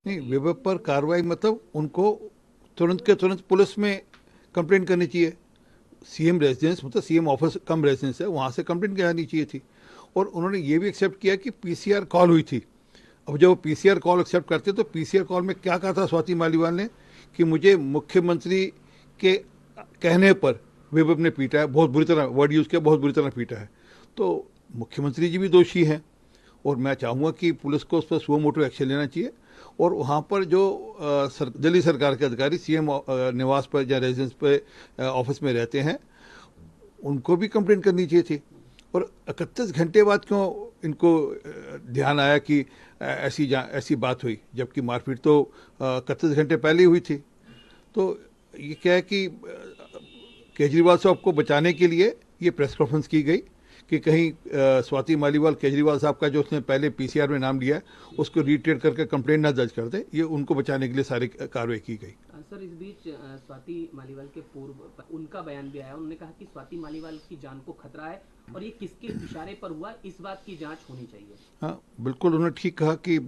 नहीं, वेब पर कार्रवाई मतलब उनको तुरंत के तुरंत पुलिस में कंप्लेंट करनी चाहिए। सीएम रेजिडेंस मतलब सीएम ऑफिस कम रेजिडेंस है, वहाँ से कंप्लेंट करानी चाहिए थी। और उन्होंने ये भी एक्सेप्ट किया कि पीसीआर कॉल हुई थी। अब जब वो पीसीआर कॉल एक्सेप्ट करते तो पीसीआर कॉल में क्या कहा था स्वाति मालीवाल ने कि मुझे मुख्यमंत्री के कहने पर वेब ने पीटा है, बहुत बुरी तरह वर्ड यूज़ किया, बहुत बुरी तरह पीटा है। तो मुख्यमंत्री जी भी दोषी हैं और मैं चाहूँगा कि पुलिस को उस पर सुओ मोटो एक्शन लेना चाहिए। और वहाँ पर जो दिल्ली सरकार के अधिकारी सीएम निवास पर या रेजिडेंस पे ऑफिस में रहते हैं, उनको भी कंप्लेंट करनी चाहिए थी। और 31 घंटे बाद क्यों इनको ध्यान आया कि ऐसी बात हुई, जबकि मारपीट तो 31 घंटे पहले ही हुई थी। तो ये क्या है कि केजरीवाल साहब को बचाने के लिए ये प्रेस कॉन्फ्रेंस की गई कि कहीं स्वाति मालीवाल केजरीवाल साहब का जो उसने पहले पीसीआर में नाम लिया उसको रिट्रेट करके कंप्लेंट ना दर्ज कर दे, ये उनको बचाने के लिए सारी कार्रवाई की गई। सर, इस बीच स्वाति मालीवाल के पूर्व उनका बयान भी आया, उन्होंने कहा कि स्वाति मालीवाल की जान को खतरा है और ये किसके इशारे पर हुआ, इस बात की जांच होनी चाहिए। हाँ बिल्कुल, उन्होंने ठीक कहा कि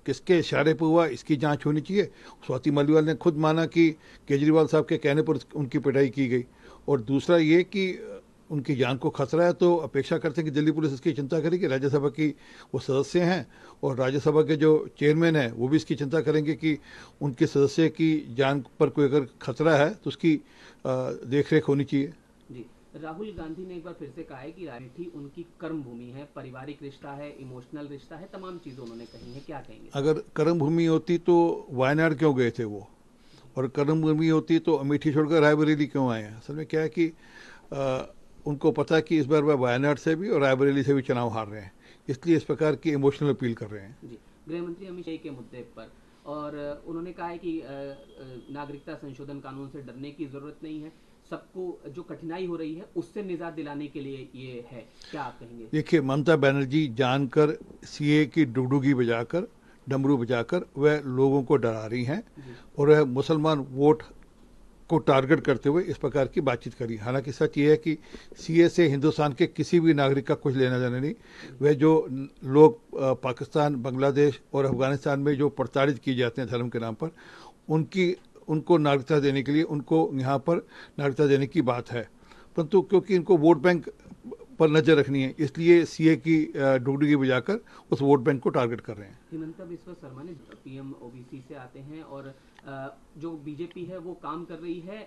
किसके इशारे पर हुआ इसकी जांच होनी चाहिए। स्वाति मालीवाल ने खुद माना कि केजरीवाल साहब के कहने पर उनकी पिटाई की गई। और दूसरा ये कि उनकी जान को खतरा है, तो अपेक्षा करते हैं कि दिल्ली पुलिस इसकी चिंता करेगी। राज्यसभा की वो सदस्य हैं और राज्यसभा के जो चेयरमैन हैं वो भी इसकी चिंता करेंगे कि उनके सदस्य की जान पर कोई अगर खतरा है तो उसकी देख रेख होनी चाहिए। जी, राहुल गांधी ने एक बार फिर से कहा है कि राजनीति उनकी कर्म भूमि है, पारिवारिक रिश्ता है, इमोशनल रिश्ता है, तमाम चीज़ें उन्होंने कही है, क्या कहेंगे? अगर कर्म भूमि होती तो वायनाड क्यों गए थे वो, और कर्म भूमि होती तो अमेठी छोड़कर रायबरेली क्यों आए हैं? असल में क्या है कि उनको पता है कि इस बार वह वायनाड से भी और रायबरेली से भी चुनाव हार रहे हैं, इसलिए इस प्रकार की इमोशनल अपील कर रहे हैं। जी, गृह मंत्री अमित शाह के मुद्दे पर, और उन्होंने कहा है कि नागरिकता संशोधन कानून से डरने की जरूरत नहीं है, सबको जो कठिनाई हो रही है उससे निजात दिलाने के लिए ये है, क्या आप कहेंगे? देखिए, ममता बनर्जी जानकर सीए की डुगडुगी बजाकर, डमरू बजाकर वह लोगों को डरा रही हैं और वह मुसलमान वोट को टारगेट करते हुए इस प्रकार की बातचीत करी। हालांकि सच ये है कि सीए से हिंदुस्तान के किसी भी नागरिक का कुछ लेना देना नहीं। वह जो लोग पाकिस्तान, बांग्लादेश और अफगानिस्तान में जो प्रताड़ित किए जाते हैं धर्म के नाम पर, उनको नागरिकता देने के लिए उनको यहाँ पर नागरिकता देने की बात है। परंतु क्योंकि इनको वोट बैंक पर नजर रखनी है, इसलिए सीए की डुगडुगी बजाकर उस वोट बैंक को टारगेट कर रहे हैं। हिमंता बिस्वा शर्मा ने पीएम ओबीसी से आते हैं और जो बीजेपी है वो काम कर रही है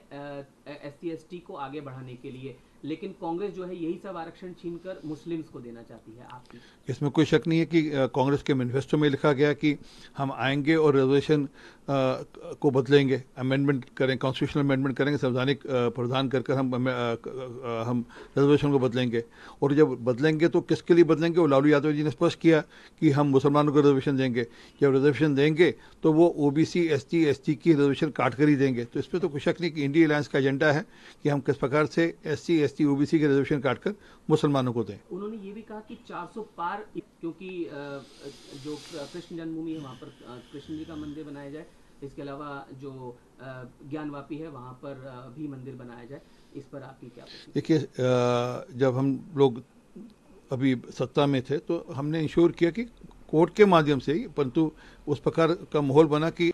एससी एसटी को आगे बढ़ाने के लिए, लेकिन कांग्रेस जो है यही सब आरक्षण छीनकर मुस्लिम्स को देना चाहती है। आपकी इसमें कोई शक नहीं है कि कांग्रेस के मैनिफेस्टो में लिखा गया कि हम आएंगे और रिजर्वेशन को बदलेंगे, अमेंडमेंट करें, कॉन्स्टिट्यूशनल अमेंडमेंट करेंगे, संवैधानिक प्रावधान कर हम रिजर्वेशन को बदलेंगे। और जब बदलेंगे तो किसके लिए बदलेंगे, वो लालू यादव जी ने स्पष्ट किया कि हम मुसलमानों को रिजर्वेशन देंगे। जब रिजर्वेशन देंगे तो वो ओबीसी एसटी एसटी की रिजर्वेशन काट कर ही देंगे। तो इस पर तो कोई शक नहीं कि इंडिया अलायंस का एजेंडा है कि हम किस प्रकार से एससी एसटी ओबीसी के रिजर्वेशन काटकर मुसलमानों को दें। उन्होंने ये भी कहा कि 400 पार, क्योंकि जो कृष्ण जन्मभूमि है वहाँ पर कृष्ण जी का मंदिर बनाया जाए, इसके अलावा जो ज्ञानवापी है वहाँ पर भी मंदिर बनाया जाए, इस पर आपकी क्या? देखिए, जब हम लोग अभी सत्ता में थे तो हमने इंश्योर किया कि कोर्ट के माध्यम से ही, परंतु उस प्रकार का माहौल बना कि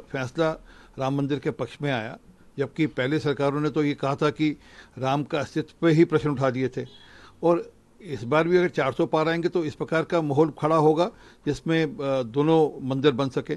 फैसला राम मंदिर के पक्ष में आया, जबकि पहले सरकारों ने तो ये कहा था कि राम का अस्तित्व पे ही प्रश्न उठा दिए थे। और इस बार भी अगर 400 पार आएंगे तो इस प्रकार का माहौल खड़ा होगा जिसमें दोनों मंदिर बन सके।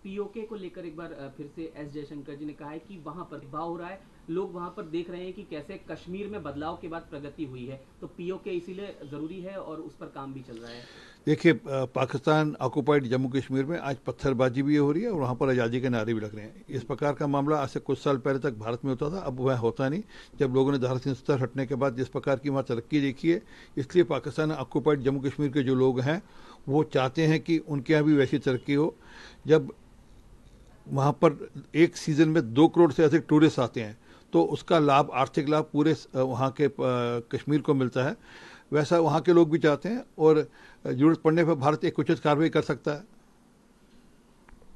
पीओके को लेकर एक बार फिर से एस जयशंकर जी ने कहा है कि वहां पर भाव हो रहा है, लोग वहां पर देख रहे हैं कि कैसे कश्मीर में बदलाव के बाद प्रगति हुई है, तो पीओके इसीलिए जरूरी है और उस पर काम भी चल रहा है। देखिए, पाकिस्तान ऑक्युपाइड जम्मू कश्मीर में आज पत्थरबाजी भी हो रही है और वहाँ पर आज़ादी के नारे भी लग रहे हैं। इस प्रकार का मामला आज से कुछ साल पहले तक भारत में होता था, अब वह होता नहीं। जब लोगों ने धारा 370 हटने के बाद जिस प्रकार की वहाँ तरक्की देखी है, इसलिए पाकिस्तान ऑक्युपाइड जम्मू कश्मीर के जो लोग हैं वो चाहते हैं कि उनके यहाँ भी वैसी तरक्की हो। जब वहाँ पर एक सीज़न में 2 करोड़ से अधिक टूरिस्ट आते हैं तो उसका लाभ, आर्थिक लाभ पूरे वहाँ के कश्मीर को मिलता है। वैसा वहाँ के लोग भी चाहते हैं और जरूरत पड़ने पर भारत एक उचित कार्रवाई कर सकता है।